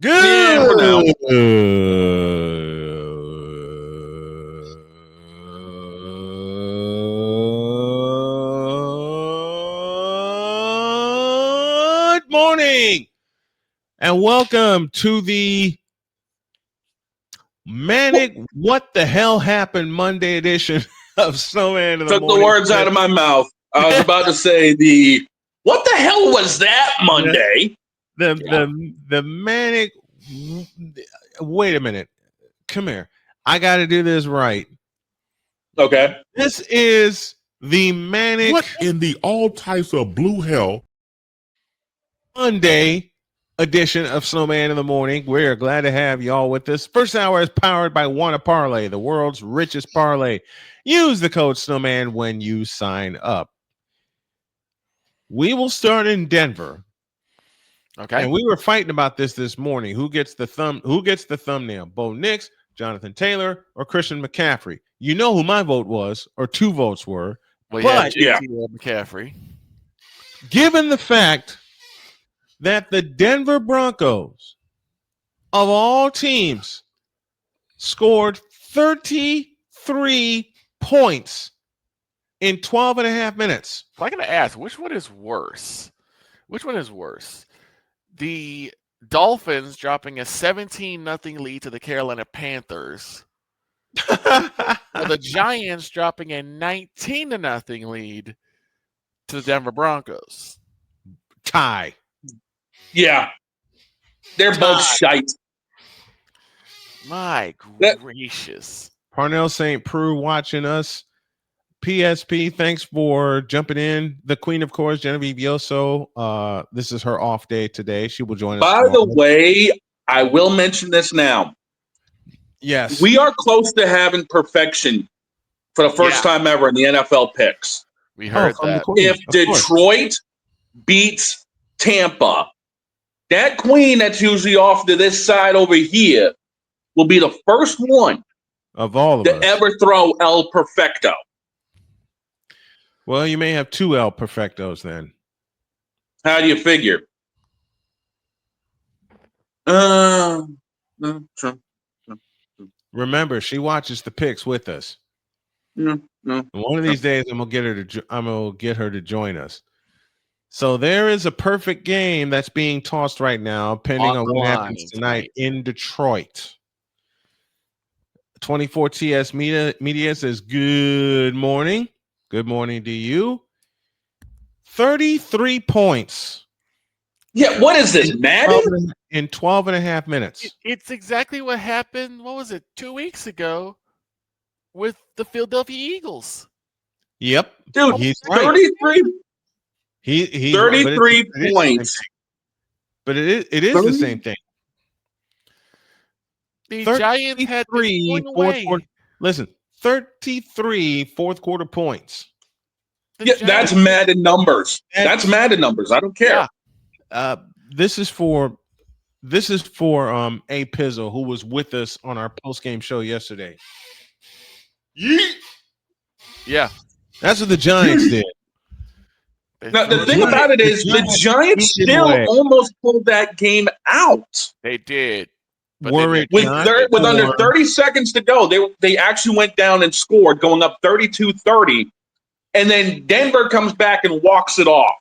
Good morning, and welcome to the Manic What the Hell Happened Monday edition of Snowman in the Morning. Took the words out of my mouth. I was about to say what the hell was that Monday? The Manic. Wait a minute. Come here. I got to do this right. Okay. This is the Manic. What in the all types of blue hell? Monday edition of Snowman in the Morning. We're glad to have y'all with us. First hour is powered by Wanna Parlay, the world's richest parlay. Use the code Snowman when you sign up. We will start in Denver. Okay. And we were fighting about this morning. Who gets the thumbnail? Bo Nix, Jonathan Taylor, or Christian McCaffrey? You know who my vote was, or two votes were. Well, but yeah, McCaffrey. Given the fact that the Denver Broncos, of all teams, scored 33 points in 12 and a half minutes. Well, I'm going to ask, which one is worse? Which one is worse? The Dolphins dropping a 17-0 lead to the Carolina Panthers, or the Giants dropping a 19-0 lead to the Denver Broncos? Tie. Yeah. They're both shite. My gracious. Parnell St. Preux watching us. PSP, thanks for jumping in. The Queen, of course, Genevieve Yoso. This is her off day today. She will join us. By the way, I will mention this now. Yes. We are close to having perfection for the first time ever in the NFL picks. We heard that. If Detroit beats Tampa, that queen that's usually off to this side over here will be the first one of all of to us ever throw El Perfecto. Well, you may have two El Perfectos then. How do you figure? Remember, she watches the picks with us. No. One of these days, I'm gonna get her to join us. So there is a perfect game that's being tossed right now, pending on what happens tonight in Detroit. 24 TS Media says, good morning. Good morning to you. 33 points. Yeah, what is this, Madden? In 12 and a half minutes. It's exactly what happened, 2 weeks ago with the Philadelphia Eagles. Yep. Dude, he's 33. Right. 33 points. But it is the same thing. The Giants had listen, 33 fourth quarter points. That's Madden numbers. That's Madden numbers. I don't care. Yeah. This is for A Pizzle, who was with us on our post-game show yesterday. Yeet. Yeah. That's what the Giants did. Now, the thing about it is the Giants still almost pulled that game out. They did. With under 30 seconds to go, they actually went down and scored, going up 32-30. And then Denver comes back and walks it off.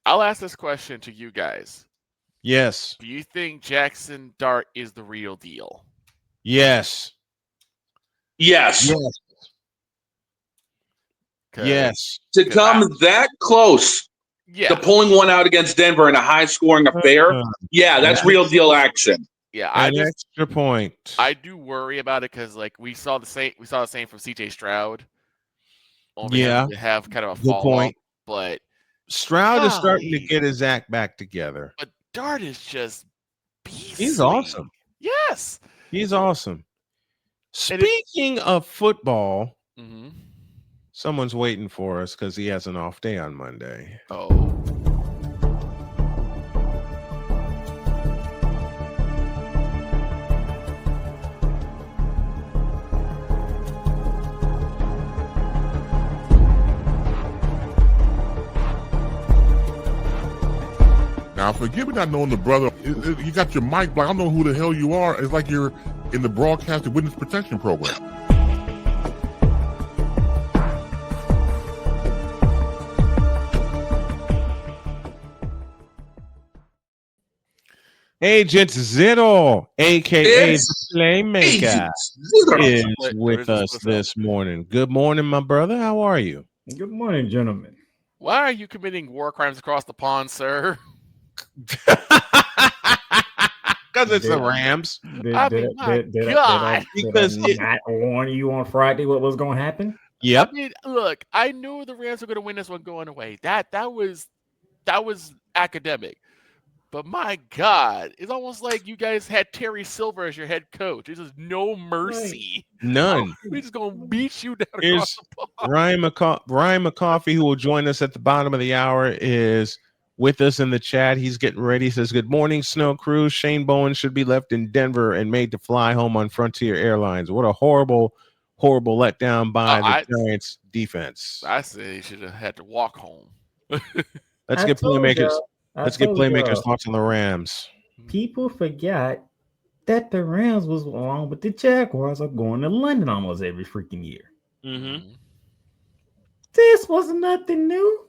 I'll ask this question to you guys. Yes. Do you think Jackson Dart is the real deal? Yes. Yes. Yes. To come that close to pulling one out against Denver in a high-scoring affair, that's real deal action. Yeah, extra point. I do worry about it because, we saw the same from CJ Stroud. To have kind of a fall off, but Stroud is starting to get his act back together. But Dart is just beastly. He's awesome. Yes, he's awesome. Speaking of football, someone's waiting for us because he has an off day on Monday. Oh. Now, forgive me not knowing the brother. You got your mic, but I don't know who the hell you are. It's like you're in the broadcasting witness protection program. Agent Zero, aka the Playmaker, is with us this morning. Good morning, my brother. How are you? Good morning, gentlemen. Why are you committing war crimes across the pond, sir? Because it's the Rams. Did I not warn you on Friday what was going to happen? Yep. I mean, look, I knew the Rams were going to win this one going away. That was academic. But my God, it's almost like you guys had Terry Silver as your head coach. There's just no mercy. None. We're just going to beat you down across the pond. Ryan MeCarthy, who will join us at the bottom of the hour, is with us in the chat. He's getting ready. He says, good morning, Snow Crew. Shane Bowen should be left in Denver and made to fly home on Frontier Airlines. What a horrible, horrible letdown by the Giants defense. I say he should have had to walk home. Let's get Playmakers. Let's get Playmakers' thoughts on the Rams. People forgot that the Rams was along with the Jaguars are going to London almost every freaking year. Mm-hmm. This was nothing new.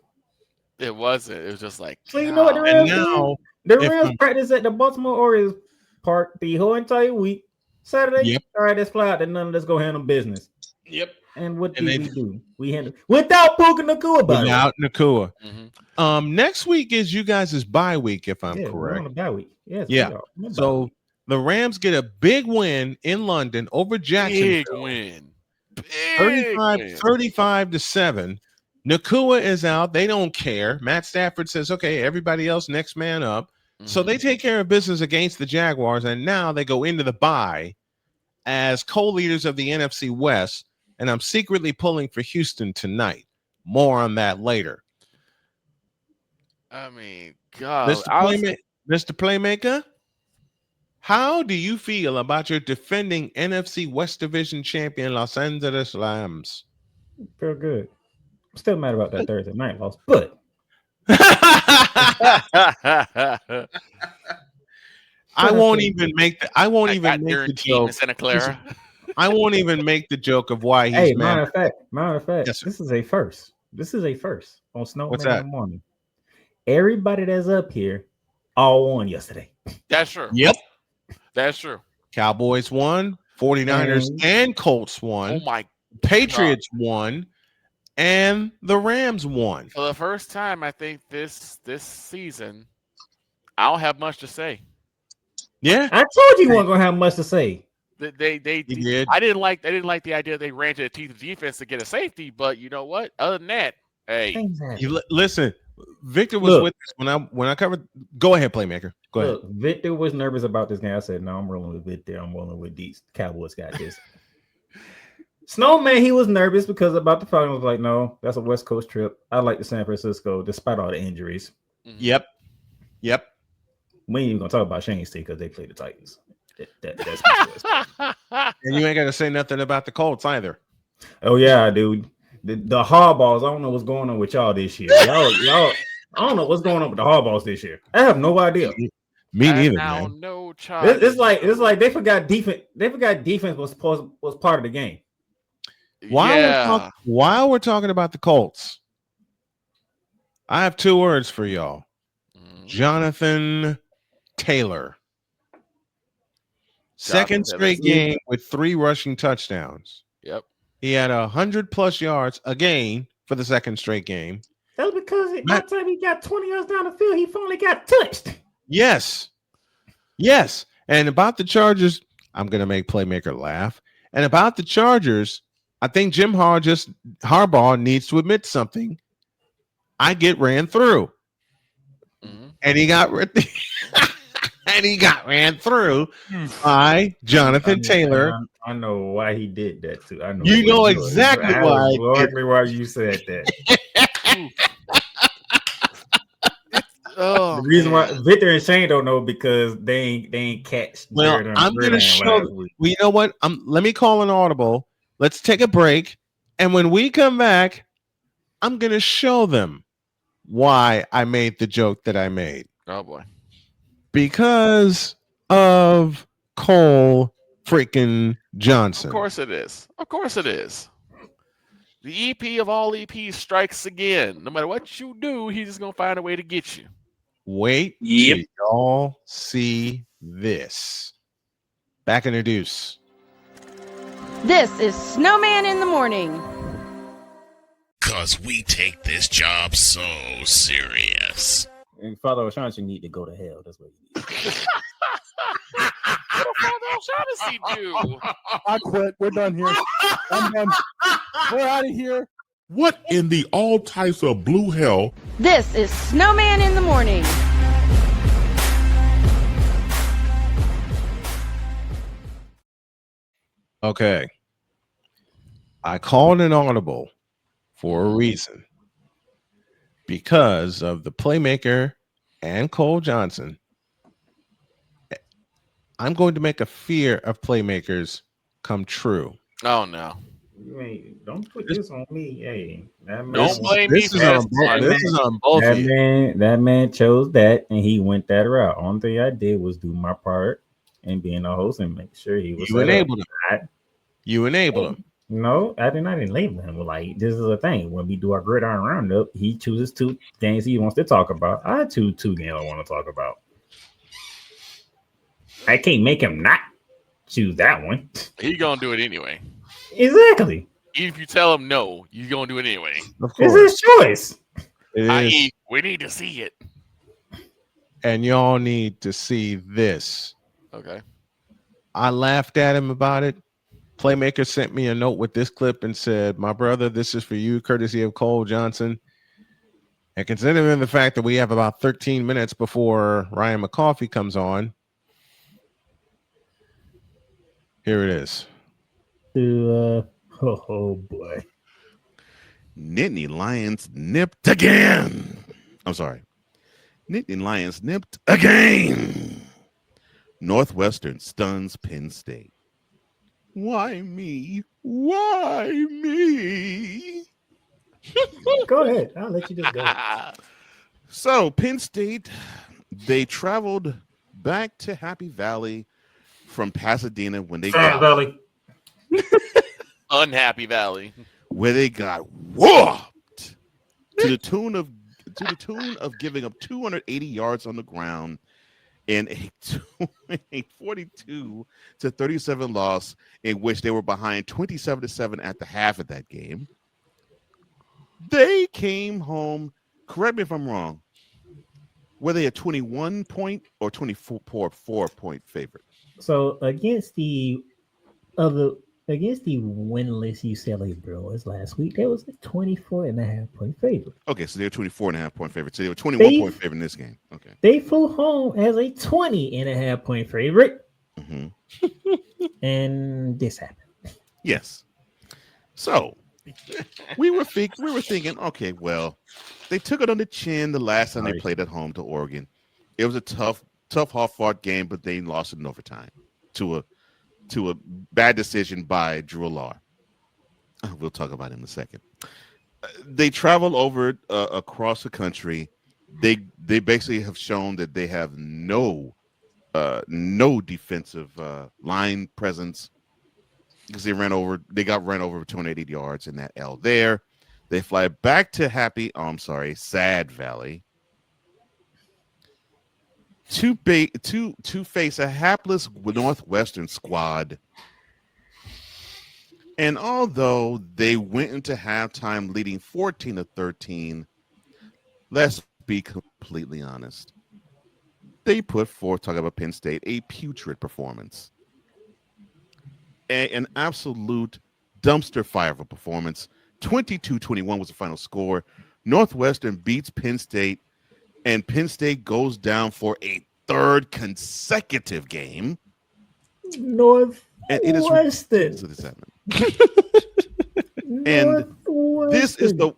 It wasn't. It was just like. So you know what the Rams do? The Rams practice at the Baltimore Orioles Park the whole entire week. Saturday, yep. All right, let's fly out to London. Let's go handle business. Yep. And what did we do? We handled without Puka Nacua. Without Nacua. Mm-hmm. Next week is you guys' bye week, if I'm correct. We're on a bye week. Yes, yeah. So the Rams get a big win in London over Jacksonville. Big win. 35-7. Nacua is out. They don't care. Matt Stafford says, okay, everybody else, next man up. Mm-hmm. So they take care of business against the Jaguars, and now they go into the bye as co-leaders of the NFC West. And I'm secretly pulling for Houston tonight. More on that later. I mean, God. Mr. Playmaker, how do you feel about your defending NFC West Division champion Los Angeles Rams? Feel good. I'm still mad about that Thursday night loss, but I won't even make the joke. Santa Clara. I won't even make the joke of why he's mad. Matter of fact, yes, this is a first. This is a first on Snowman in the morning. Everybody that's up here all won yesterday. That's true. Yep. That's true. Cowboys won, 49ers and Colts won. Oh my Patriots won, and the Rams won. For the first time, I think this season, I don't have much to say. Yeah. I told you weren't gonna have much to say. They did. I didn't like the idea they ran to the teeth of defense to get a safety, but you know what? Other than that, hey, listen, Victor was with us when I covered. Go ahead, Playmaker. Go ahead. Victor was nervous about this game. I said, "No, I'm rolling with Victor. I'm rolling with these Cowboys. Got this." Snowman, he was nervous because about the Falcons. Was like, "No, that's a West Coast trip. I like the San Francisco, despite all the injuries." Yep. We ain't even gonna talk about Shane State because they play the Titans. That's and you ain't got to say nothing about the Colts either. Oh yeah, dude. The hardballs. I don't know what's going on with y'all this year. Y'all. I don't know what's going on with the hardballs this year. I have no idea. Me neither, man. No child. It's like they forgot defense. They forgot defense was part of the game. While we're talking about the Colts, I have two words for y'all. Jonathan Taylor. Second straight game with 3 rushing touchdowns. Yep. He had 100+ yards again for the second straight game. That was because by the time he got 20 yards down the field, he finally got touched. Yes. And about the Chargers, I'm going to make Playmaker laugh. And about the Chargers, I think Jim Harbaugh needs to admit something. I get ran through. Mm-hmm. And he got ran through by Jonathan Taylor. I know why he did that too. I know you know exactly why. Exactly why you said that. The reason why Victor and Shane don't know because they ain't catch. Well, I'm gonna show. Well, you know what? Let me call an audible. Let's take a break, and when we come back, I'm gonna show them why I made the joke that I made. Oh boy. because of Cole freaking Johnson. Of course it is. Of course it is. The EP of all EPs strikes again. No matter what you do, he's just gonna find a way to get you. Wait till y'all see this. Back in the deuce. This is Snowman in the Morning. 'Cause we take this job so serious. And Father O'Shaughnessy need to go to hell. That's what he needs. What did Father O'Shaughnessy do? I quit. We're done here. I'm done. We're out of here. What in the all types of blue hell? This is Snowman in the Morning. Okay. I called an audible for a reason. Because of the playmaker and Cole Johnson. I'm going to make a fear of playmakers come true. Oh no. Don't put this on me. Hey, Don't blame me. This is on both of you. That man chose that and he went that route. Only thing I did was do my part and being a host and make sure he was. You enabled him. You enabled him. No, I didn't label him. Like, this is a thing. When we do our gridiron roundup, he chooses 2 games he wants to talk about. I choose 2 games I want to talk about. I can't make him not choose that one. He's gonna do it anyway. Exactly. Even if you tell him no, you're gonna do it anyway. Of course. It's his choice. I.e., we need to see it. And y'all need to see this. Okay. I laughed at him about it. Playmaker sent me a note with this clip and said, "My brother, this is for you, courtesy of Cole Johnson. And considering the fact that we have about 13 minutes before Ryan MeCarthy comes on, here it is." Oh boy. Nittany Lions nipped again. I'm sorry. Nittany Lions nipped again. Northwestern stuns Penn State. Why me? Why me? Go ahead. I'll let you just go. So Penn State, they traveled back to Happy Valley from Pasadena when they got Valley. Unhappy Valley. where they got whooped to the tune of giving up 280 yards on the ground in a 42-37 loss in which they were behind 27-7 at the half of that game. They came home, correct me if I'm wrong, were they a 21-point or 24-point favorite? So against the winless UCLA Bruins last week, there was a 24.5-point favorite. Okay, so they're 24.5-point favorite. So they were 21-point favorite in this game. Okay. They flew home as a 20.5-point favorite. Mm-hmm. And this happened. Yes. So we were thinking, okay, well, they took it on the chin the last time they played at home to Oregon. It was a tough, hard-fought game, but they lost it in overtime to a bad decision by Drew Allar. We'll talk about him in a second. They travel over across the country. They basically have shown that they have no defensive line presence because they got ran over 280 yards in that L there. They fly back to Sad Valley to face a hapless Northwestern squad. And although they went into halftime leading 14-13, let's be completely honest. They put forth, talking about Penn State, a putrid performance. An absolute dumpster fire of a performance. 22-21 was the final score. Northwestern beats Penn State, and Penn State goes down for a 3rd consecutive game. Northwestern. So this happened. This is the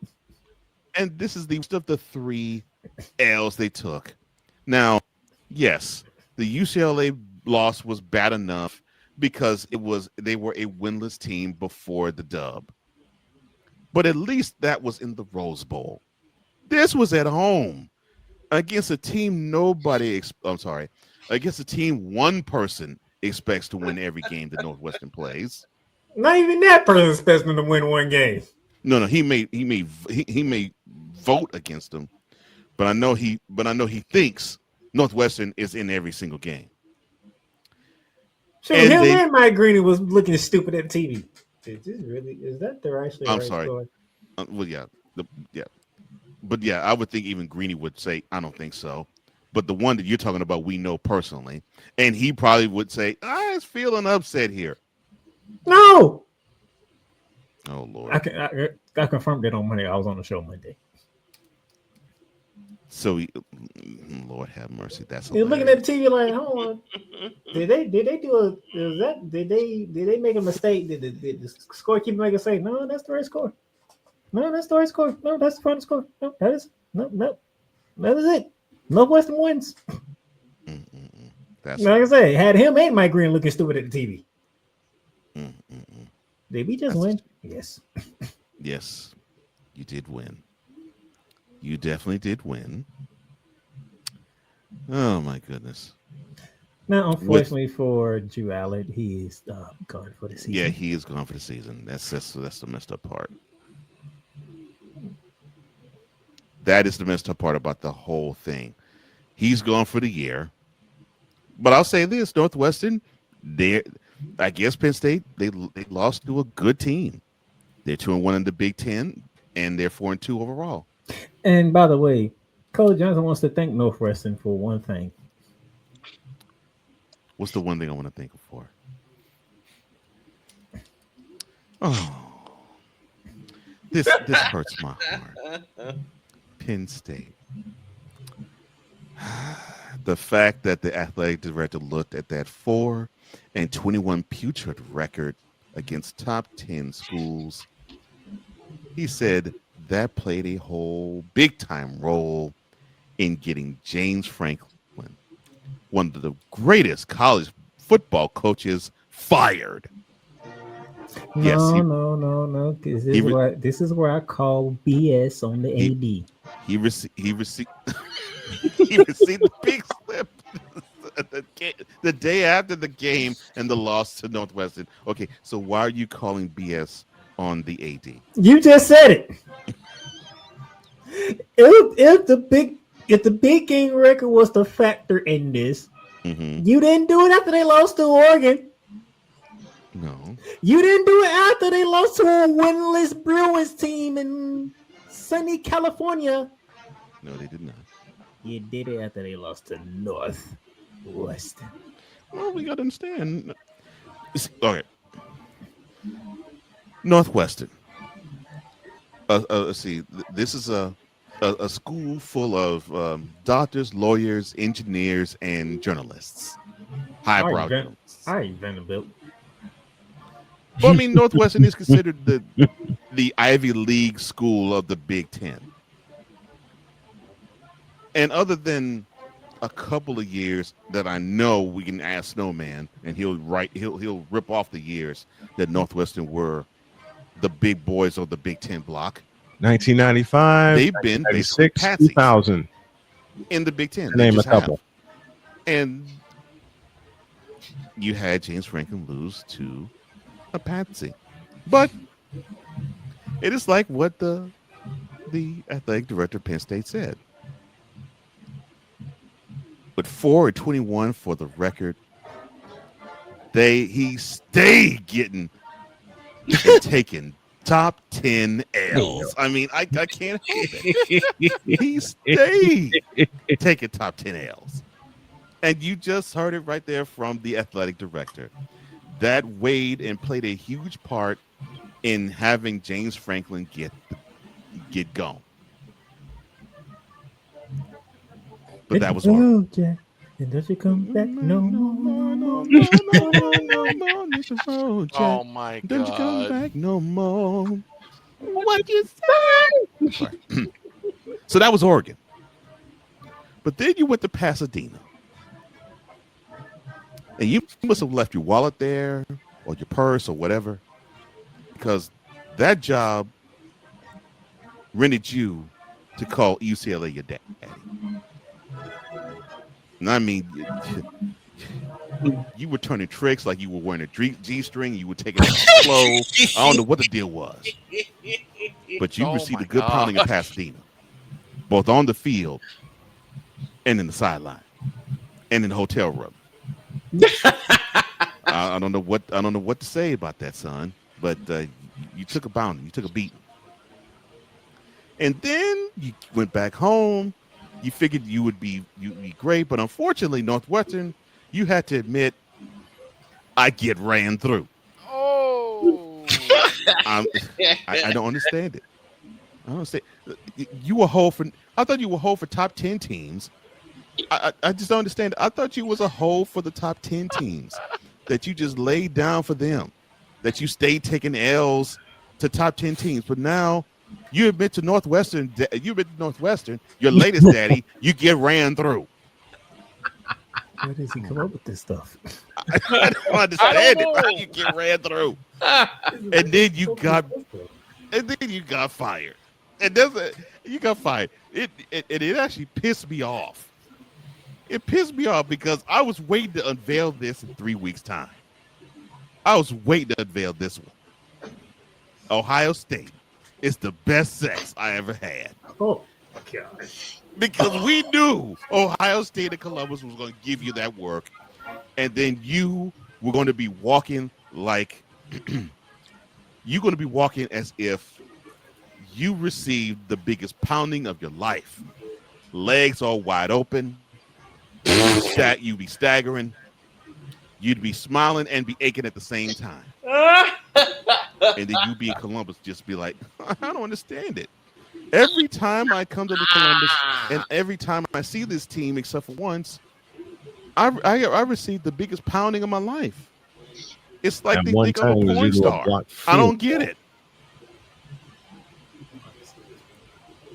worst of the 3 L's they took. Now, yes, the UCLA loss was bad enough because they were a winless team before the dub. But at least that was in the Rose Bowl. This was at home. against a team against a team one person expects to win every game that Northwestern plays. Not even that person expects them to win one game. No, he may vote against them, but I know he thinks Northwestern is in every single game. Sure, him and Mike Greeny was looking stupid at TV. Is that the right score? Well, yeah, but yeah, I would think even Greeny would say, I don't think so. But the one that you're talking about, we know personally, and he probably would say, I was feeling upset here. No. Oh Lord. I confirmed that on Monday. I was on the show Monday. So, Lord have mercy. That's you're looking at the TV like, hold on. Did they make a mistake? Did the scorekeeper make a say? No, that's the right score. No, that's the right score. No, that's the final score. No, that is it. Northwestern wins. That's like I say, had him and Mike Green looking stupid at the TV. Did we just win? Yes. Yes, you did win. You definitely did win. Oh my goodness. Now, unfortunately for Drew Allard, he is gone for the season. Yeah, he is gone for the season. That's the messed up part. That is the messed up part about the whole thing. He's gone for the year. But I'll say this, Northwestern, I guess Penn State, they lost to a good team. They're 2-1 in the Big Ten, and they're 4-2 overall. And by the way, Coach Johnson wants to thank Northwestern for one thing. What's the one thing I want to thank him for? Oh, this hurts my heart. Penn State. The fact that the athletic director looked at that 4-21 putrid record against top 10 schools, he said that played a whole big-time role in getting James Franklin, one of the greatest college football coaches, fired. No. This is where I call BS on the AD. He received the big slip the day after the game and the loss to Northwestern. Okay, so why are you calling BS on the AD? You just said it. If the big game record was the factor in this, you didn't do it after they lost to Oregon. No. You didn't do it after they lost to a winless Bruins team in sunny California. No, they did not. You did it after they lost to Northwestern. Well, we got to understand. Okay. Northwestern. Let's see. This is a school full of doctors, lawyers, engineers, and journalists. Highbrow journalists. All right, Vanderbilt. Well, I mean, Northwestern is considered the Ivy League school of the Big Ten. And other than a couple of years that I know we can ask Snowman, and he'll rip off the years that Northwestern were the big boys of the Big Ten block. 1995. They've been basically 2000 in the Big Ten. Name a couple. And you had James Franklin lose to a patsy, but it is like what the athletic director of Penn State said. But 4-21 for the record, he stayed getting and taking top 10 L's. I mean, I can't help it. He stayed taking top 10 L's. And you just heard it right there from the athletic director. That weighed and played a huge part in having James Franklin get gone. But that was hard. Jack, and does it come back no more? Oh my God! Don't you come back no more? What you say? So that was Oregon. But then you went to Pasadena. And you must have left your wallet there or your purse or whatever, because that job rented you to call UCLA your daddy. And I mean, you were turning tricks like you were wearing a G-string. You were taking it slow. I don't know what the deal was. But you received a good pounding in Pasadena, both on the field and in the sideline and in the hotel room. I don't know what to say about that, son. But you took a pounding. You took a beating. And then you went back home. You figured you'd be great, but unfortunately, Northwestern, you had to admit, I get ran through. Oh, I don't understand it. I don't understand. You were whole for. I thought you were whole for top 10 teams. I just don't understand it. I thought you was a whole for the top 10 teams. That you just laid down for them. That you stayed taking L's to top 10 teams, but now. You admit to Northwestern, your latest daddy, you get ran through. Where does he come up with this stuff? I don't understand it. How you get ran through? And then you got fired. And you got fired. It actually pissed me off. It pissed me off because I was waiting to unveil this in 3 weeks' time. I was waiting to unveil this one. Ohio State. It's the best sex I ever had. Oh, gosh. Because we knew Ohio State and Columbus was going to give you that work. And then you were going to be walking like you're going to be walking as if you received the biggest pounding of your life. Legs all wide open. You'd be staggering. You'd be smiling and be aching at the same time. And then you be in Columbus, just be like, I don't understand it. Every time I come to Columbus, and every time I see this team, except for once, I received the biggest pounding of my life. It's like they think I'm a porn star. I don't get it.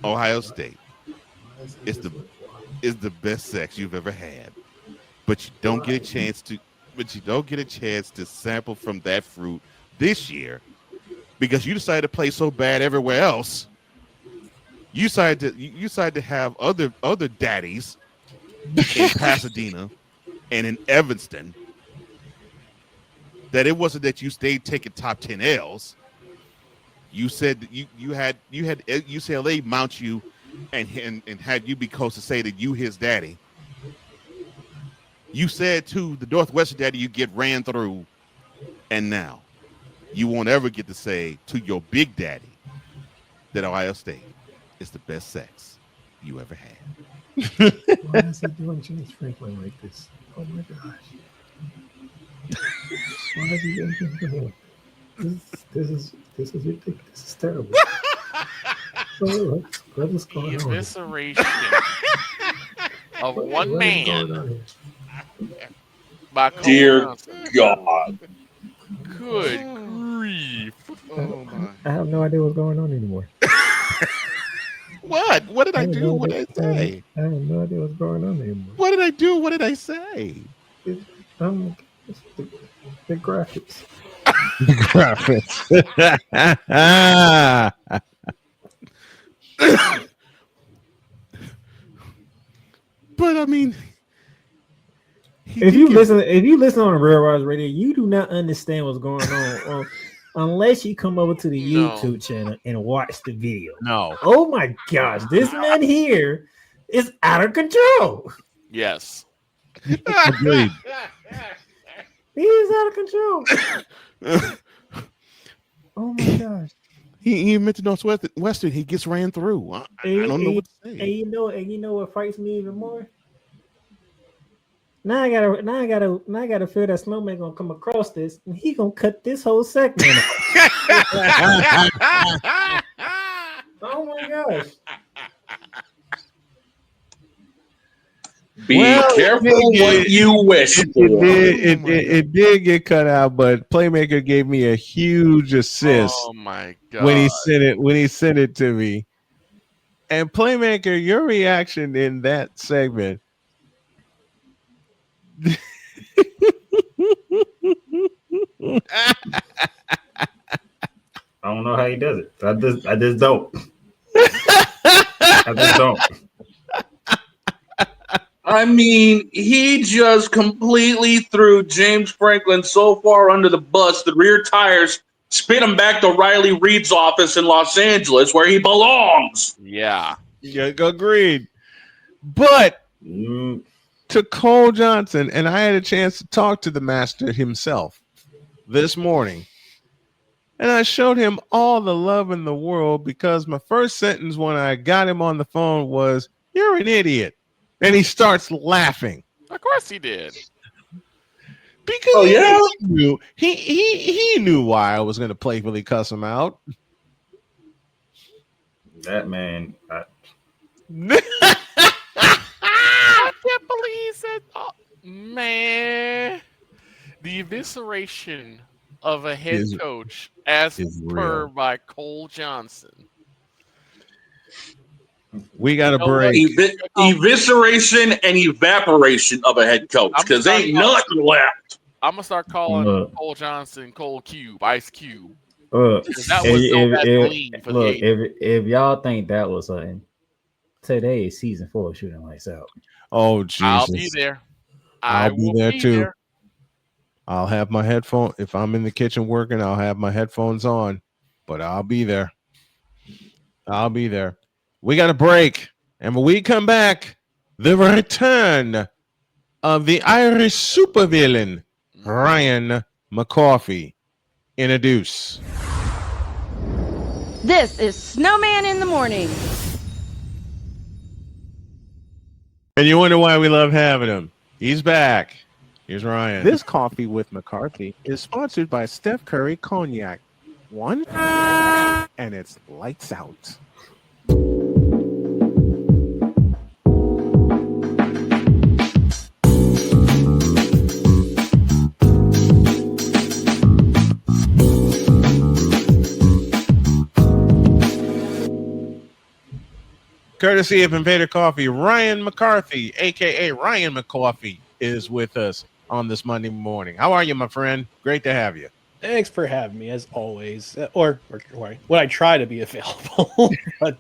Ohio State is the best sex you've ever had, but you don't get a chance to. But you don't get a chance to sample from that fruit this year because you decided to play so bad everywhere else. You decided to have other daddies in Pasadena and in Evanston. That it wasn't that you stayed taking top 10 L's. You said that you had UCLA mount you and had you be close to say that you his daddy. You said to the Northwestern daddy you get ran through, and now you won't ever get to say to your big daddy that Ohio State is the best sex you ever had. Why is he doing James Franklin like this? Oh my gosh. Why is he doing him? This is ridiculous. This is terrible. What is going on? Evisceration of one man. By Cole Dear Johnson. God. Good grief. Oh my. I have no idea what's going on anymore. What? What did I do? What did I say? I have no idea what's going on anymore. What did I do? What did I say? It's the graphics. But I mean, if you listen on Real Rise Radio, you do not understand what's going on unless you come over to the YouTube channel and watch the video. No. Oh my gosh, this man here is out of control. Yes. Agreed. He is out of control. Oh my gosh. He admit to Northwestern, he gets ran through. I don't know what to say. And you know what frights me even more? Now I gotta feel that Snowman gonna come across this and he gonna cut this whole segment off. Oh my gosh. Be careful what you wish for. It did get cut out, but Playmaker gave me a huge assist. Oh my god! When he sent it to me, and Playmaker, your reaction in that segment. I don't know how he does it. I just don't. I just don't. I mean, he just completely threw James Franklin so far under the bus, the rear tires spit him back to Riley Reid's office in Los Angeles, where he belongs. Yeah. Yeah, agreed. But to Cole Johnson, and I had a chance to talk to the master himself this morning, and I showed him all the love in the world because my first sentence when I got him on the phone was, "You're an idiot." And he starts laughing. Of course he did. Because he knew why I was going to playfully cuss him out. That man. I can't believe he said, oh, man. The evisceration of a head coach as per by Cole Johnson. We got a break. Evisceration and evaporation of a head coach because ain't nothing left. I'm going to start calling Cole Johnson Cole Cube, Ice Cube. That was if y'all think that was something, today is season 4 of Shooting Lights Out. Oh, Jesus. I'll be there. I'll be there too. I'll have my headphone. If I'm in the kitchen working, I'll have my headphones on, but I'll be there. We got a break. And when we come back, the return of the Irish supervillain, Ryan McCarthy. Introduce. This is Snowman in the Morning. And you wonder why we love having him. He's back. Here's Ryan. This coffee with MeCarthy is sponsored by Steph Curry Cognac. One, and it's lights out. Courtesy of Invader Coffee, Ryan McCarthy, a.k.a. Ryan McCarthy, is with us on this Monday morning. How are you, my friend? Great to have you. Thanks for having me, as always. Or when I try to be available. But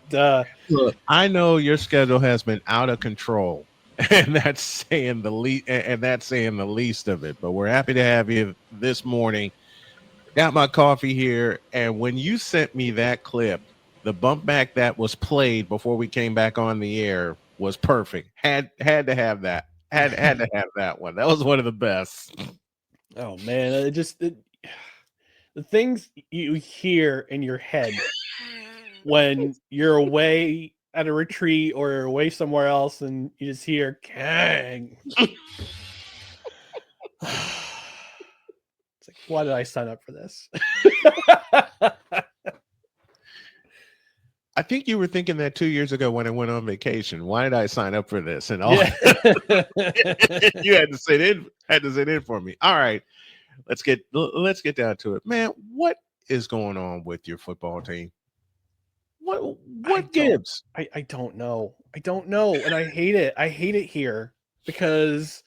look, I know your schedule has been out of control, and that's saying the least of it. But we're happy to have you this morning. Got my coffee here, and when you sent me that clip, the bump back that was played before we came back on the air was perfect. Had to have that. Had to have that one. That was one of the best. Oh man, the things you hear in your head when you're away at a retreat or away somewhere else, and you just hear "Kang." It's like, why did I sign up for this? I think you were thinking that 2 years ago when I went on vacation. Why did I sign up for this? And all you had to sit in for me. All right, let's get down to it, man. What is going on with your football team? What gives? I don't know. And I hate it. I hate it here because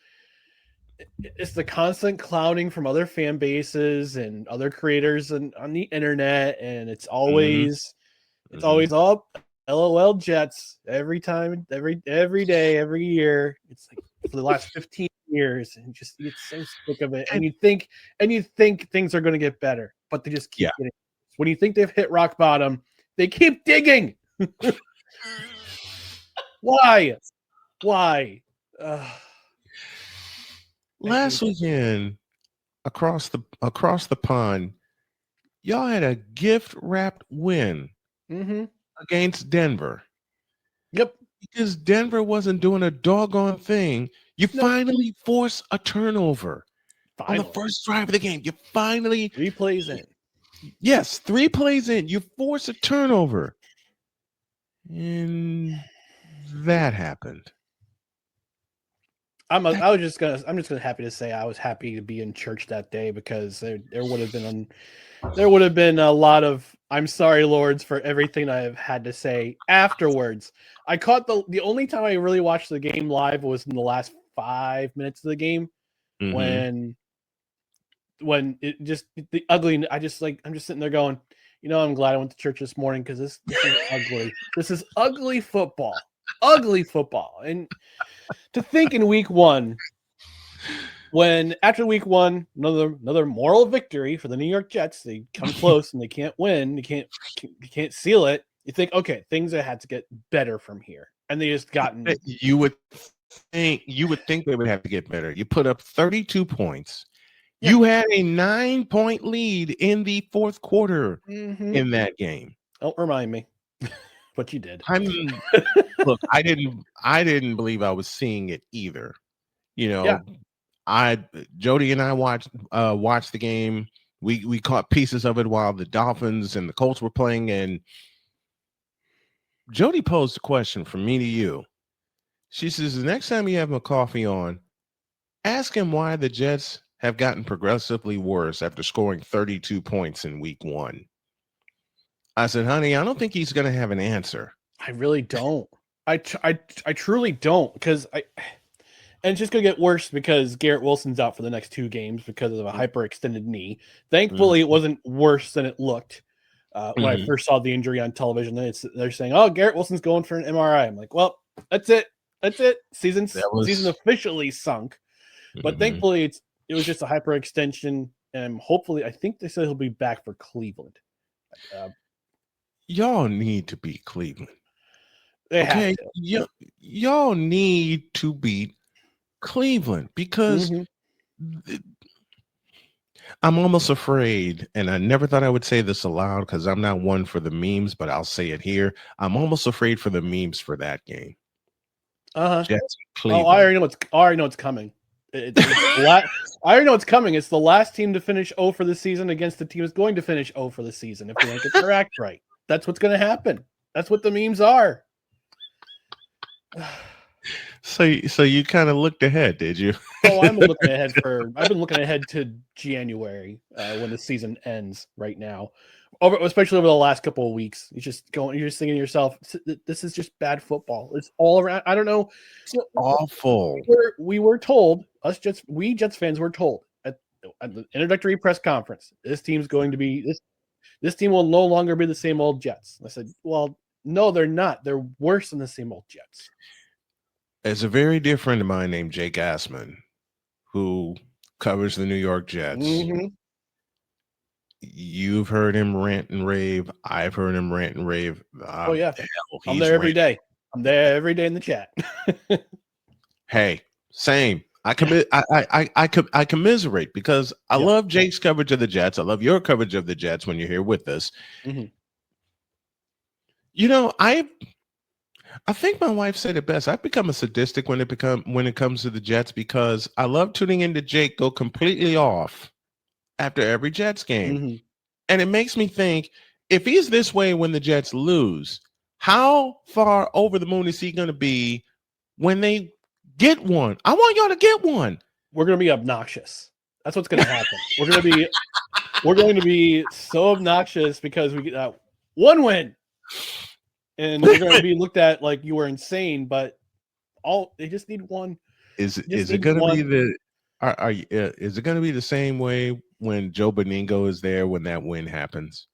it's the constant clowning from other fan bases and other creators on the internet, and it's always. It's always up. LOL Jets every time, every day, every year. It's like for the last 15 years, and just you get so sick of it. And you think things are going to get better, but they just keep getting. When you think they've hit rock bottom, they keep digging. Why? Last weekend, across the pond, y'all had a gift wrapped win. Against Denver. Yep. Because Denver wasn't doing a doggone thing. You finally force a turnover on the first drive of the game. You finally 3 plays in. Yes, 3 plays in. You force a turnover. And that happened. I'm just gonna happy to say I was happy to be in church that day because there would have been a lot of "I'm sorry, Lords," for everything I have had to say afterwards. I caught the only time I really watched the game live was in the last 5 minutes of the game when it just the ugly. I'm just sitting there going, I'm glad I went to church this morning because this is ugly. This is ugly football. ugly football. And to think in week one, when after week one, another moral victory for the New York Jets, they come close and they can't win, you can't seal it. You think, okay, things have had to get better from here, and they just gotten. You would think they would have to get better. You put up 32 points. Yeah. You had a 9-point lead in the fourth quarter in that game. Don't remind me, but you did. I mean, look, I didn't believe I was seeing it either. You know, Jody and I watched the game. We caught pieces of it while the Dolphins and the Colts were playing, and Jody posed a question from me to you. She says, the next time you have MeCarthy on, ask him why the Jets have gotten progressively worse after scoring 32 points in week one. I said, honey, I don't think he's going to have an answer. I really don't. I truly don't, because and it's just going to get worse because Garrett Wilson's out for the next 2 games because of a hyperextended knee. Thankfully, it wasn't worse than it looked. When I first saw the injury on television, they're saying, "Oh, Garrett Wilson's going for an MRI." I'm like, "Well, that's it. Season officially sunk." But thankfully, it was just a hyperextension, and hopefully, I think they said he'll be back for Cleveland. Y'all need to beat Cleveland. They have to. Y'all need to beat Cleveland because. I'm almost afraid, and I never thought I would say this aloud because I'm not one for the memes, but I'll say it here. I'm almost afraid for the memes for that game. Jets, Cleveland. I already know it's coming. I already know it's coming. It's the last team to finish 0 for the season against the team that's going to finish 0 for the season if they don't get their act right. That's what's going to happen. That's what the memes are. So you kind of looked ahead, did you? Oh, I've been looking ahead to January when the season ends right now. Especially over the last couple of weeks. You're just thinking to yourself, this is just bad football. It's all around. I don't know. It's awful. We were told, we Jets fans were told at the introductory press conference, this team's going to be this team will no longer be the same old Jets. I said, well, no, they're not. They're worse than the same old Jets. There's a very dear friend of mine named Jay Gassman who covers the New York Jets. You've heard him rant and rave. I've heard him rant and rave. Oh yeah, I'm there every day. I'm there every day in the chat. Hey, same. I commiserate because I love Jake's coverage of the Jets. I love your coverage of the Jets when you're here with us. You know, I think my wife said it best. I've become a sadistic when it comes to the Jets because I love tuning into Jake go completely off after every Jets game. And it makes me think, if he's this way when the Jets lose, how far over the moon is he going to be when they get one? I want y'all to get one. We're going to be obnoxious. That's what's going to happen. We're going to be so obnoxious because we get one win. And we're going to be looked at like you were insane, but they just need one. Is it going to be is it going to be the same way when Joe Beningo is there when that win happens?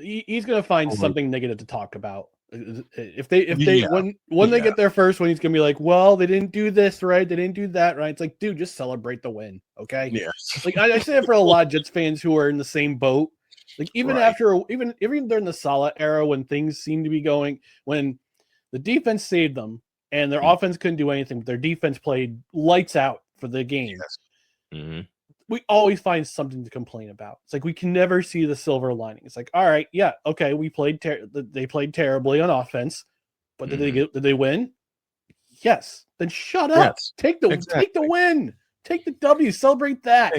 He's going to find something negative to talk about. If they get there first, when he's going to be like, well, they didn't do this right, they didn't do that right. It's like, dude, just celebrate the win, okay? Yeah. Like I say it for a lot of Jets fans who are in the same boat. Like even during the Saleh era, when things seemed to be going, when the defense saved them and their offense couldn't do anything, but their defense played lights out for the game. Yes. We always find something to complain about. It's like we can never see the silver lining. It's like, all right, yeah, okay, we played. They played terribly on offense, but did they win? Yes. Then shut up. Yes. Take the win. Take the W. Celebrate that.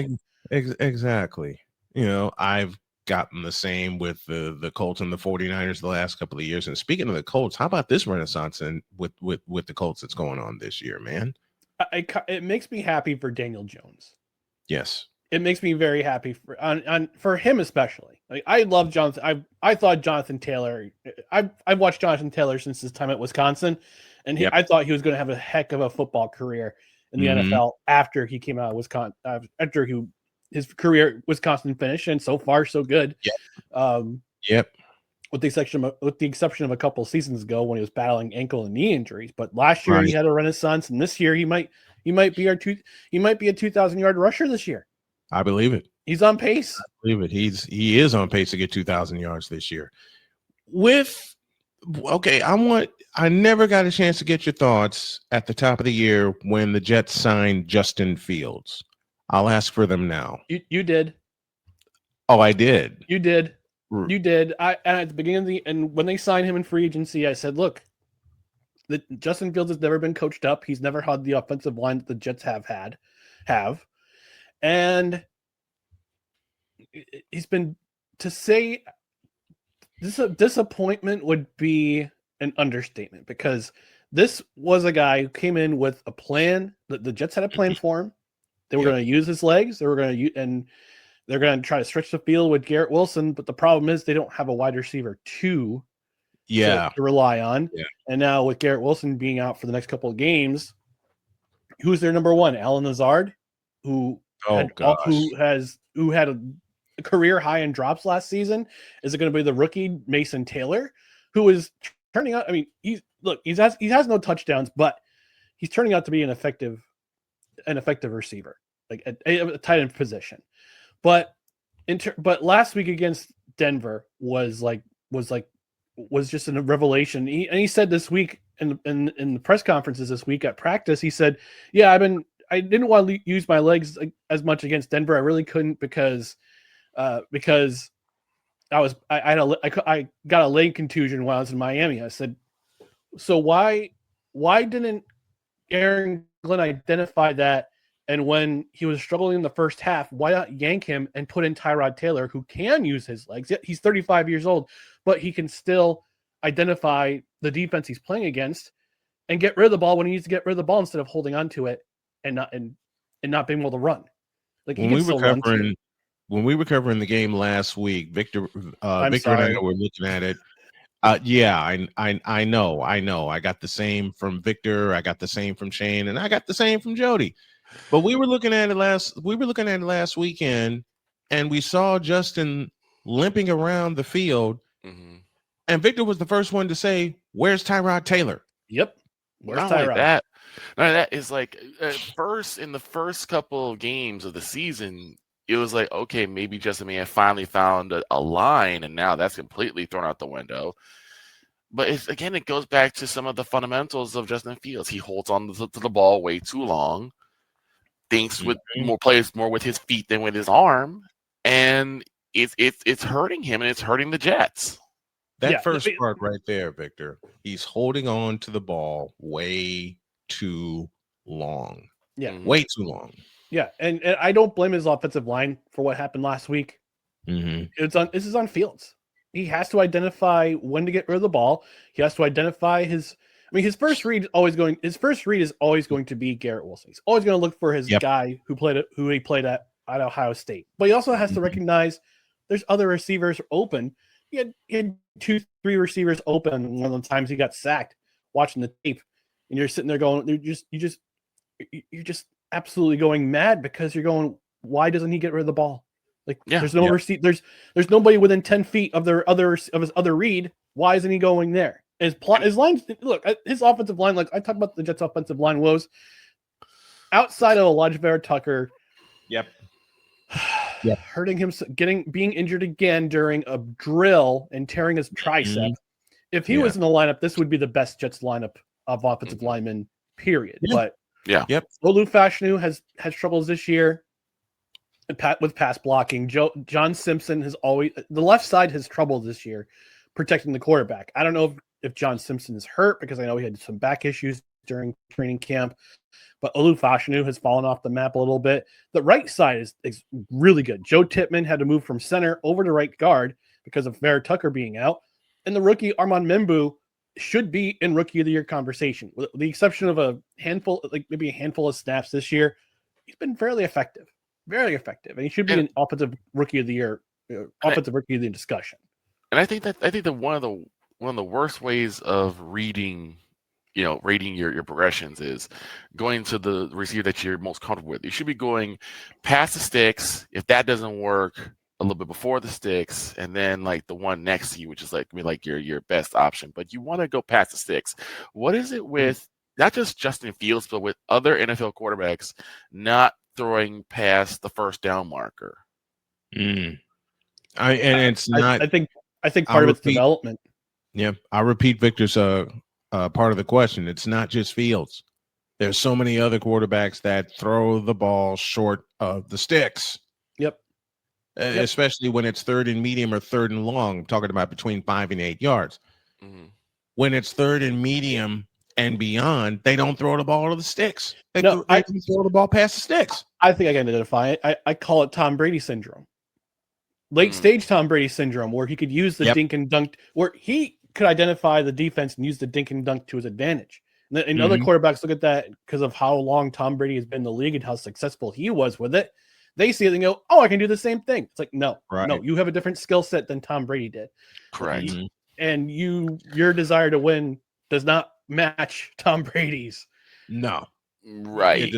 Exactly. You know, I've gotten the same with the Colts and the 49ers the last couple of years. And speaking of the Colts, how about this renaissance and with the Colts that's going on this year, man? It makes me happy for Daniel Jones. Yes. It makes me very happy for him especially. Like I love Jonathan. I thought Jonathan Taylor. I've watched Jonathan Taylor since his time at Wisconsin, and I thought he was going to have a heck of a football career in the NFL after he came out of Wisconsin. After his career at Wisconsin finished, and so far so good. Yep. with the exception of a couple seasons ago when he was battling ankle and knee injuries. But last year he had a renaissance, and this year he might be a 2,000-yard rusher this year. I believe it. He's on pace. I believe it. He is on pace to get 2,000 yards this year. I never got a chance to get your thoughts at the top of the year when the Jets signed Justin Fields. I'll ask for them now. You did. Oh, I did. You did. You did. And at the beginning and when they signed him in free agency, I said, look, Justin Fields has never been coached up. He's never had the offensive line that the Jets have. And he's been, to say this a disappointment would be an understatement, because this was a guy who came in with a plan. The Jets had a plan for him. They were going to use his legs. They were going to use, and they're going to try to stretch the field with Garrett Wilson. But the problem is they don't have a wide receiver to rely on. Yeah. And now with Garrett Wilson being out for the next couple of games, who's their number one? Alan Lazard, who had a career high in drops last season. Is it going to be the rookie Mason Taylor, who is turning out? I mean, he has no touchdowns, but he's turning out to be an effective receiver, like a tight end position. But last week against Denver was just a revelation. He said this week in the press conferences this week at practice, he said, "Yeah, I didn't want to use my legs as much against Denver. I really couldn't because I got a leg contusion while I was in Miami." I said, "So why didn't Aaron Glenn identify that? And when he was struggling in the first half, why not yank him and put in Tyrod Taylor, who can use his legs? He's 35 years old, but he can still identify the defense he's playing against and get rid of the ball when he needs to get rid of the ball instead of holding on to it and not being able to run." Like when we were covering the game last week, Victor and I were looking at it. I know. I got the same from Victor. I got the same from Shane, and I got the same from Jody. But we were looking at it last weekend, and we saw Justin limping around the field. Mm-hmm. And Victor was the first one to say, "Where's Tyrod Taylor?" Yep. Where's Tyrod? That is like in the first couple of games of the season, it was like, okay, maybe Justin may have finally found a line, and now that's completely thrown out the window. But it goes back to some of the fundamentals of Justin Fields. He holds on to the ball way too long, thinks plays more with his feet than with his arm, and it's hurting him, and it's hurting the Jets. That first part right there, Victor, he's holding on to the ball way too long. Yeah. Way too long. Yeah, and I don't blame his offensive line for what happened last week. Mm-hmm. This is on Fields. He has to identify when to get rid of the ball. He has to identify his first read is always going to be Garrett Wilson. He's always going to look for his guy who he played at Ohio State. But he also has to recognize there's other receivers open. He had 2-3 receivers open one of the times he got sacked watching the tape, and you're sitting there going, you're just absolutely going mad because you're going, why doesn't he get rid of the ball? Like there's no there's nobody within 10 feet of his other read. Why isn't he going there? His line, look, his offensive line, like I talked about the Jets' offensive line woes outside of Elijah Vera-Tucker. Yep. Hurting him, being injured again during a drill and tearing his tricep. Mm-hmm. If he was in the lineup, this would be the best Jets lineup of offensive linemen, period. Yeah. But Olu Fashanu has troubles this year with pass blocking. John Simpson the left side has trouble this year protecting the quarterback. I don't know if John Simpson is hurt, because I know he had some back issues during training camp, but Olu Fashanu has fallen off the map a little bit. The right side is really good. Joe Tippmann had to move from center over to right guard because of Vera-Tucker being out. And the rookie Armand Membu should be in rookie of the year conversation, with the exception of maybe a handful of snaps this year. He's been fairly effective, very effective, and he should be an offensive rookie of the year discussion. And I think that one of the worst ways of rating your progressions is going to the receiver that you're most comfortable with. You should be going past the sticks. If that doesn't work, a little bit before the sticks, and then like the one next to you, which is like your best option. But you want to go past the sticks. What is it with not just Justin Fields, but with other NFL quarterbacks not throwing past the first down marker? It's not. I think part of it's development. Yeah, I'll repeat Victor's part of the question. It's not just Fields. There's so many other quarterbacks that throw the ball short of the sticks. Yep. Especially when it's third and medium or third and long. I'm talking about between 5 and 8 yards. Mm-hmm. When it's third and medium and beyond, they don't throw the ball to the sticks. They throw the ball past the sticks. I think I can identify it. I call it Tom Brady syndrome. Late stage Tom Brady syndrome, where he could use the dink and dunk, where he could identify the defense and use the dink and dunk to his advantage. And other quarterbacks look at that because of how long Tom Brady has been in the league and how successful he was with it. They see it and go, "Oh, I can do the same thing." It's like, no, you have a different skill set than Tom Brady did. Correct. And your desire to win does not match Tom Brady's. No. Right.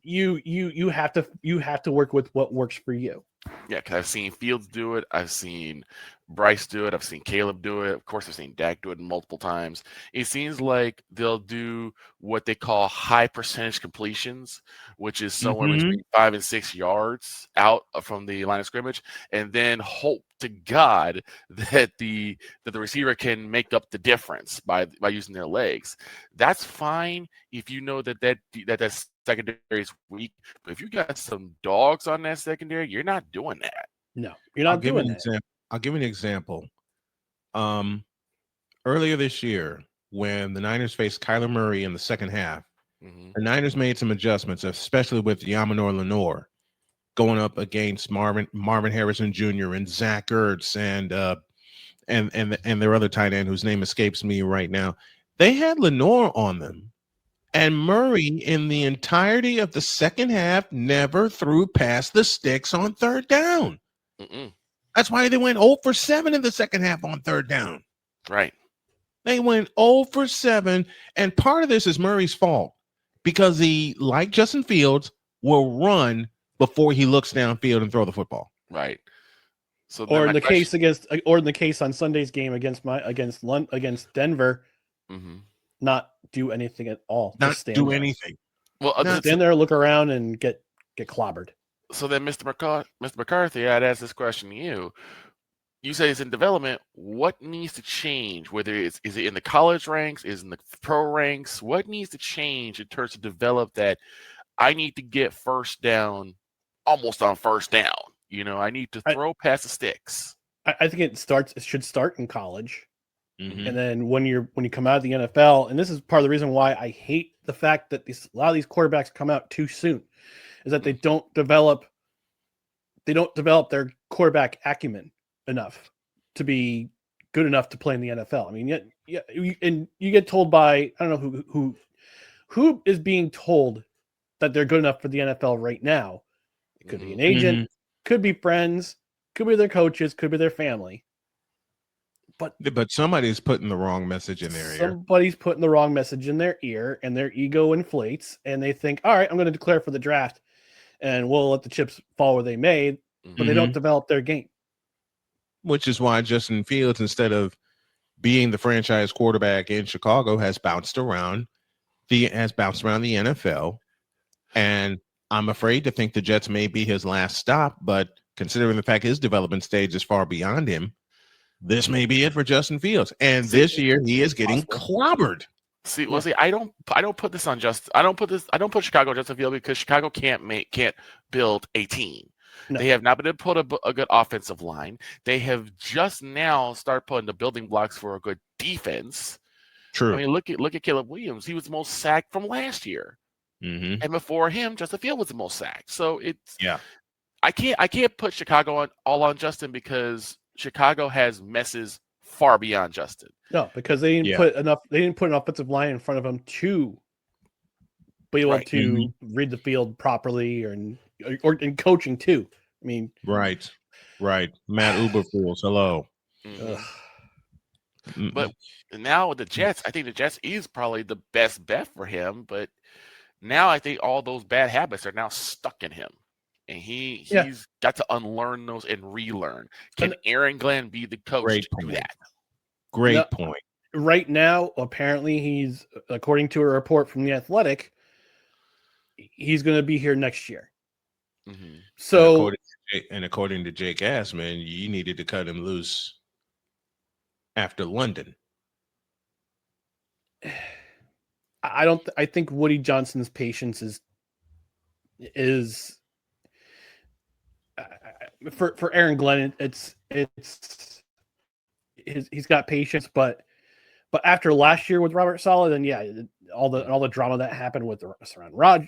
You have to work with what works for you. Yeah, because I've seen Fields do it. I've seen Bryce do it. I've seen Caleb do it. Of course, I've seen Dak do it multiple times. It seems like they'll do what they call high percentage completions, which is somewhere between 5 and 6 yards out from the line of scrimmage, and then hope to God that the receiver can make up the difference by using their legs. That's fine if you know that secondary is weak. But if you got some dogs on that secondary, you're not doing that. No, you're not doing that. I'll give you an example. Earlier this year, when the Niners faced Kyler Murray in the second half, the Niners made some adjustments, especially with Yamanor Lenore going up against Marvin Harrison Jr. and Zach Ertz and their other tight end whose name escapes me right now. They had Lenore on them. And Murray, in the entirety of the second half, never threw past the sticks on third down. That's why they went 0 for 7 in the second half on third down. Right. They went 0 for 7. And part of this is Murray's fault because he, like Justin Fields, will run before he looks downfield and throw the football. Right. So or in the case on Sunday's game against Denver, not do anything at all. Not do anything. Well, stand there, look around, and get clobbered. So then, Mr. McCarthy, I'd ask this question to you. You say it's in development. What needs to change? Whether is it in the college ranks, is it in the pro ranks? What needs to change in terms of develop that? I need to get first down, almost on first down. I need to throw past the sticks. I think it should start in college. And then when you come out of the NFL, and this is part of the reason why I hate the fact that a lot of these quarterbacks come out too soon, is that they don't develop their quarterback acumen enough to be good enough to play in the NFL. I mean, and you get told by, I don't know who is being told that they're good enough for the NFL right now. It could be an agent, could be friends, could be their coaches, could be their family. But somebody's putting the wrong message in their ear. Somebody's putting the wrong message in their ear, and their ego inflates, and they think, all right, I'm going to declare for the draft, and we'll let the chips fall where they may, but they don't develop their game. Which is why Justin Fields, instead of being the franchise quarterback in Chicago, has bounced around the NFL. And I'm afraid to think the Jets may be his last stop, but considering the fact his development stage is far beyond him, this may be it for Justin Fields. And this year he is getting clobbered. See, I don't put this on I don't put Chicago on Justin Fields because Chicago can't build a team. No. They have not been able to put a good offensive line. They have just now started putting the building blocks for a good defense. True. I mean, look at Caleb Williams. He was the most sacked from last year. And before him, Justin Fields was the most sacked. So I can't put Chicago on Justin because Chicago has messes far beyond Justin. No, because they didn't put an offensive line in front of him to be able to read the field properly, or in coaching too. I mean, right. Matt Uberfools, hello. But now with the Jets, I think the Jets is probably the best bet for him. But now I think all those bad habits are now stuck in him, and he's got to unlearn those and relearn. Can Aaron Glenn be the coach to do that? Great point. Right now, apparently, he's, according to a report from The Athletic, he's going to be here next year. Mm-hmm. So, according to Jake Assman, you needed to cut him loose after London. I think Woody Johnson's patience is for Aaron Glenn. He's got patience, but after last year with Robert Saleh, then all the drama that happened with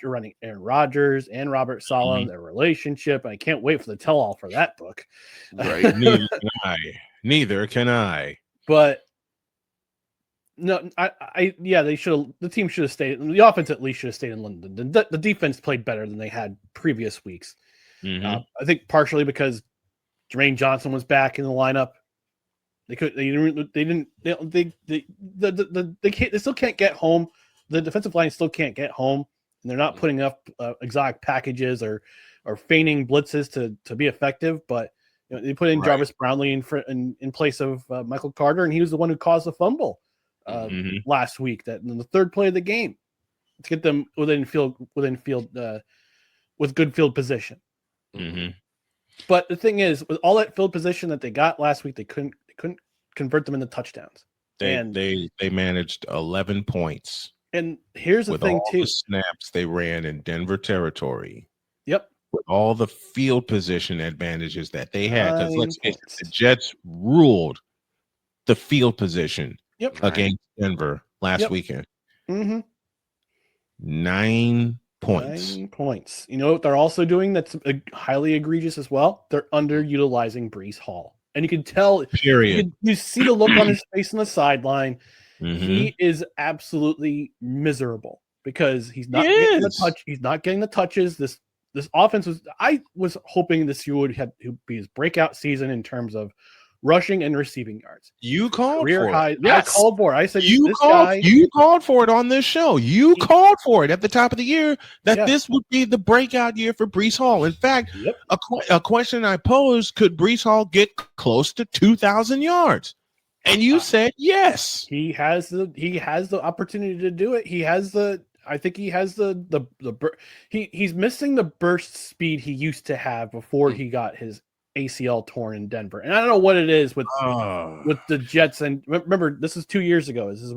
running Aaron Rodgers and Robert Saleh and their relationship, I can't wait for the tell-all for that book. Right? Neither can I. But no, they should. The team should have stayed. The offense at least should have stayed in London. The defense played better than they had previous weeks. Mm-hmm. I think partially because Jermaine Johnson was back in the lineup. They still can't get home. The defensive line still can't get home, and they're not putting up exotic packages or feigning blitzes to be effective. But they put in Jarvis Brownlee in place of Michael Carter, and he was the one who caused the fumble last week. That in the third play of the game to get them within field with good field position. Mm-hmm. But the thing is, with all that field position that they got last week, they couldn't convert them into touchdowns. They managed 11 points. And here's the thing, too. The snaps they ran in Denver territory. Yep. With all the field position advantages that they had. Because let's face it, the Jets ruled the field position against Denver last weekend. Mm-hmm. 9 points. 9 points. You know what they're also doing that's highly egregious as well? They're underutilizing Breece Hall. And you can tell, period. You see the look on his face on the sideline. Mm-hmm. He is absolutely miserable because he's not getting the touch. He's not getting the touches. This offense I was hoping this year would be his breakout season in terms of rushing and receiving yards. You called for it. Yes. I called for it. I said you called for it on this show. You called for it at the top of the year that this would be the breakout year for Breece Hall. In fact, a question I posed: could Breece Hall get close to 2,000 yards? And you said yes. He has the opportunity to do it. He's missing the burst speed he used to have before he got his ACL torn in Denver. And I don't know what it is with the Jets. And remember, this is 2 years ago. This is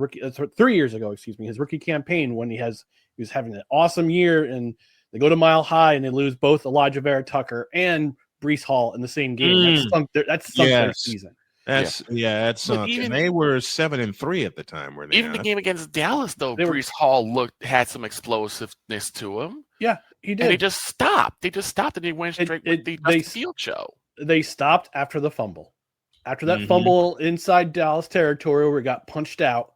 3 years ago, excuse me, his rookie campaign when he was having an awesome year and they go to Mile High and they lose both Elijah Vera Tucker and Breece Hall in the same game. That's sunk their season. That's sunk. And they were 7-3 at the time, were they? Even the game against Dallas, though, Breece Hall had some explosiveness to him. Yeah, he did. And they just stopped. And they went straight with the field show. They stopped after the fumble. After that fumble inside Dallas territory where it got punched out,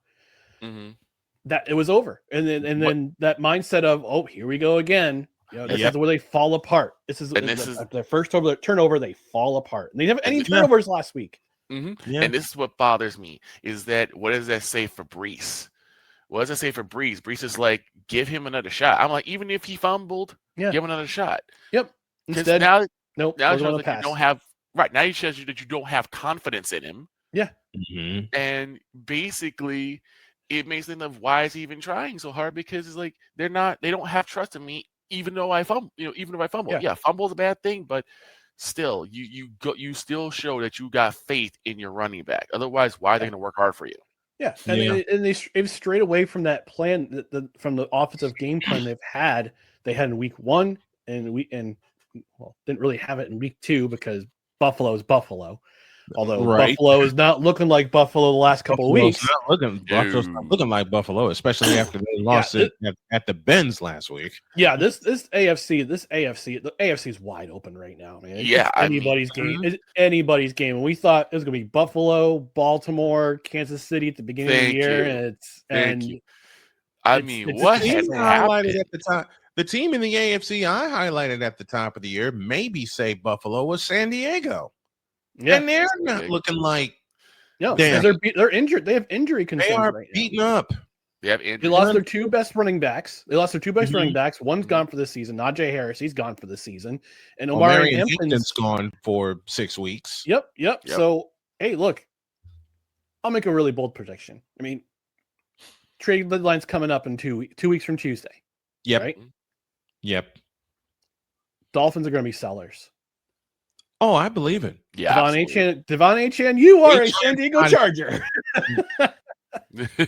that it was over. And then that mindset of, here we go again. This is where they fall apart. This is their first turnover. They fall apart. And they didn't have any turnovers last week. Mm-hmm. Yeah. And this is what bothers me is that what does that say for Breece? What does it say for Breece? Breece is like, give him another shot. I'm like, even if he fumbled, give him another shot. Yep. Instead, now it shows that you don't have now it shows you that you don't have confidence in him. Yeah. Mm-hmm. And basically it makes them of why is he even trying so hard? Because it's like they don't have trust in me, even though I fumble. Yeah, fumble is a bad thing, but still, you still show that you got faith in your running back. Otherwise, why are they going to work hard for you? Yeah, and they strayed away from that plan, from the offensive game plan they had in week 1 and didn't really have it in week 2 because Buffalo is Buffalo. Although Buffalo is not looking like Buffalo the last couple of weeks. Buffalo's not looking like Buffalo, especially after they lost it at the Benz last week. Yeah, the AFC is wide open right now, man. It's anybody's game. It's anybody's game. And we thought it was going to be Buffalo, Baltimore, Kansas City at the beginning of the year. What has happened at the top? The team in the AFC I highlighted at the top of the year, maybe say Buffalo, was San Diego. Yeah. And they're not looking like because they're injured. They have injury concerns. They are right beaten now. up. They have They injuries. lost their two best running backs. Mhm. Running backs. One's Mhm. gone for the season. Najee Harris, he's gone for the season. And Omari Marion Hampton's Hampton's gone for 6 weeks. Yep. Yep. So, hey, look, I'll make a really bold prediction. I mean, trade deadline's coming up in 2 weeks from Tuesday. Yep. Right? Yep. Dolphins are going to be sellers. Oh, I believe it. Yeah. Devon Achane, you are a Achane, San Diego Charger.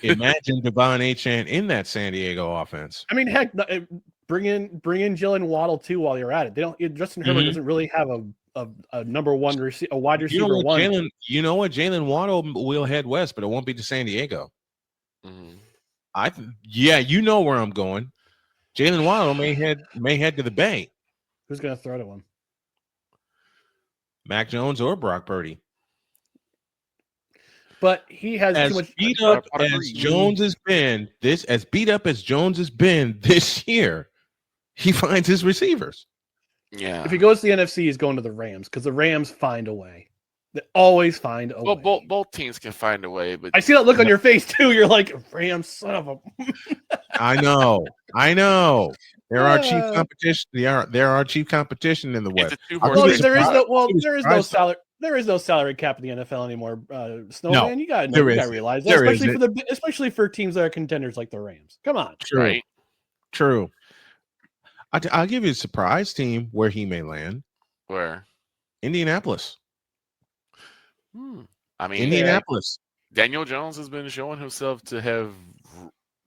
Imagine Devon Achane in that San Diego offense. I mean, heck, bring in Jalen Waddle too while you're at it. They don't. Justin Herbert doesn't really have a number one a wide receiver one. You know what? Jalen Waddle will head west, but it won't be to San Diego. Mm-hmm. Yeah, you know where I'm going. Jalen Waddle may head to the Bay. Who's going to throw to him? Mac Jones or Brock Purdy. But he has as too much beat up as Jones has been. As beat up as Jones has been this year, he finds his receivers. Yeah. If he goes to the NFC, he's going to the Rams because the Rams find a way. They always find a way. Well, both teams can find a way, but I see that look on your face too. You're like, Rams, son of a. I know. There are chief competition. There are chief competition in the West. There is no salary cap in the NFL anymore. Snowman, No, you got to realize that, especially for teams that are contenders like the Rams. Come on, right? True. I'll give you a surprise team where he may land. Where? Indianapolis. I mean, Indianapolis. Daniel Jones has been showing himself to have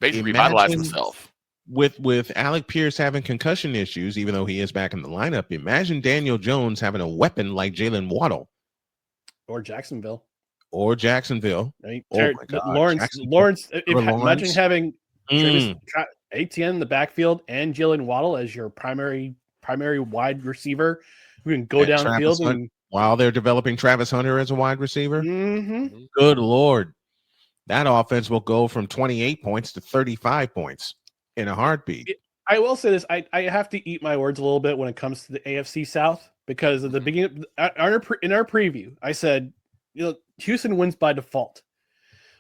basically revitalized himself. With Alec Pierce having concussion issues, even though he is back in the lineup, imagine Daniel Jones having a weapon like Jalen Waddle. Or Jacksonville. Right? Lawrence. Imagine having ATN in the backfield and Jalen Waddle as your primary wide receiver who can go downfield while they're developing Travis Hunter as a wide receiver. Mm-hmm. Good Lord. That offense will go from 28 points to 35 points in a heartbeat. I will say this. I have to eat my words a little bit when it comes to the AFC South because at the beginning in our preview, I said, Houston wins by default.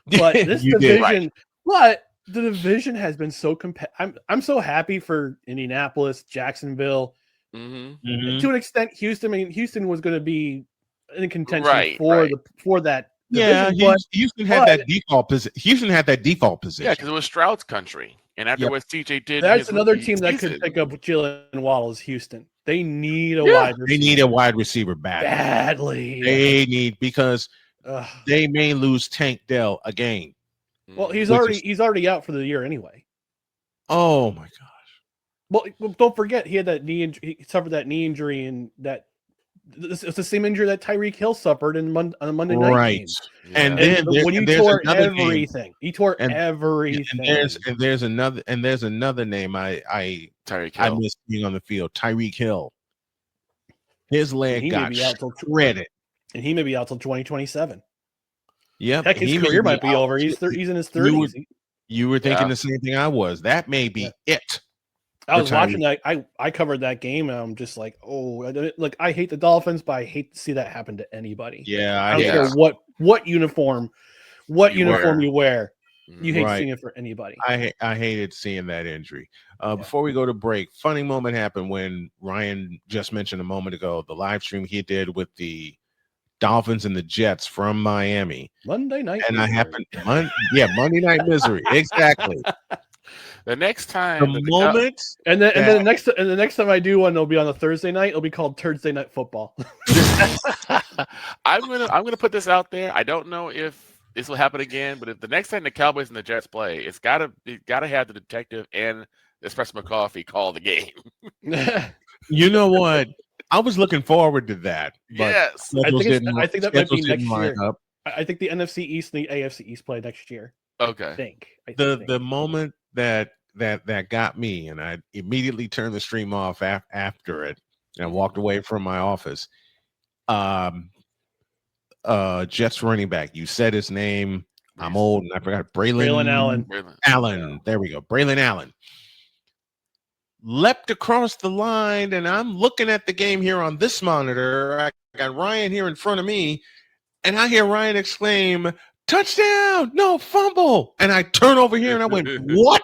But this division, but the division has been so competitive. I'm so happy for Indianapolis, Jacksonville. Mm-hmm. To an extent, Houston. I mean, Houston was going to be in contention for that. Yeah, Houston had that default position. Houston had that default position. Yeah, because it was Stroud's country, and after what CJ did, that's another team that could pick up Jalen Waddle is Houston. They need a wide receiver. They need a wide receiver badly. They need because they may lose Tank Dell again. Well, he's already out for the year anyway. Oh my gosh! Well, don't forget he had that knee injury. He suffered that knee injury, and it's the same injury that Tyreek Hill suffered on the Monday night game. Yeah. And then when you tore everything, he tore everything. And there's another name I miss being on the field. Tyreek Hill. His leg got shredded, and he may be out till 2027. Yep, heck, his career might be over. He's in his 30s. You were thinking the same thing I was. That may be it. I was watching that. I covered that game, and I'm just like, look, I hate the Dolphins, but I hate to see that happen to anybody. Yeah, I don't care what uniform you wear. You hate seeing it for anybody. I hated seeing that injury. Before we go to break, funny moment happened when Ryan just mentioned a moment ago the live stream he did with the Dolphins and the Jets from Miami. Monday night. And Monday Night Misery. Exactly. The next time, and the next time I do one, it'll be on a Thursday night. It'll be called Thursday Night Football. I'm gonna put this out there. I don't know if this will happen again, but if the next time the Cowboys and the Jets play, it's gotta have the detective and Espresso McCoffee call the game. You know what? I was looking forward to that. Yes, I think that might be next year. I think the NFC East and the AFC East play next year. Okay. I think. The moment that got me, and I immediately turned the stream off after it and walked away from my office. Jets running back. You said his name. I'm old and I forgot. Braylon Allen. There we go. Braylon Allen leapt across the line, and I'm looking at the game here on this monitor. I got Ryan here in front of me, and I hear Ryan exclaim, touchdown, no fumble. And I turn over here and I went, what?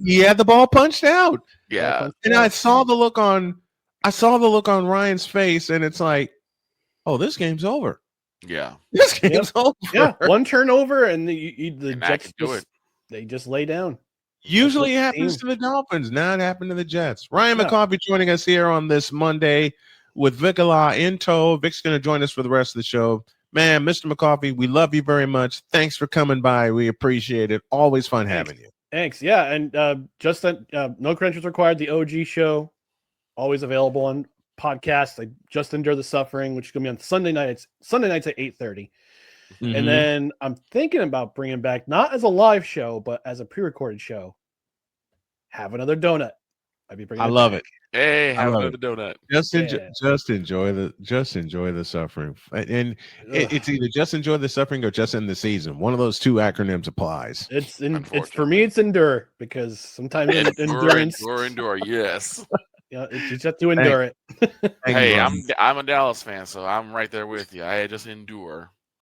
He had the ball punched out. Yeah. And I saw the look on Ryan's face, and it's like, oh, this game's over. Yeah. This game's over. Yeah, one turnover and the Jets do it. They just lay down. Usually it happens to the Dolphins. Now it happened to the Jets. Ryan MeCarthy joining us here on this Monday with Vicala in tow. Vic's going to join us for the rest of the show. Man, Mr. McCarthy, we love you very much. Thanks for coming by. We appreciate it. Always fun having you. Thanks. Yeah, and just No Credentials Required, the OG show, always available on podcast. I Just Endure the Suffering, which is going to be on Sunday nights at 8:30. Mm-hmm. And then I'm thinking about bringing back, not as a live show, but as a pre-recorded show, Have Another Donut. I'd be bringing. I love it. Hey, have another donut. Just enjoy the suffering, and it's either just enjoy the suffering or just end the season. One of those two acronyms applies. It's for me. It's endure, because sometimes endurance. Endure. Yes. Yeah, you just have to endure it. Hey, I'm a Dallas fan, so I'm right there with you. I just endure.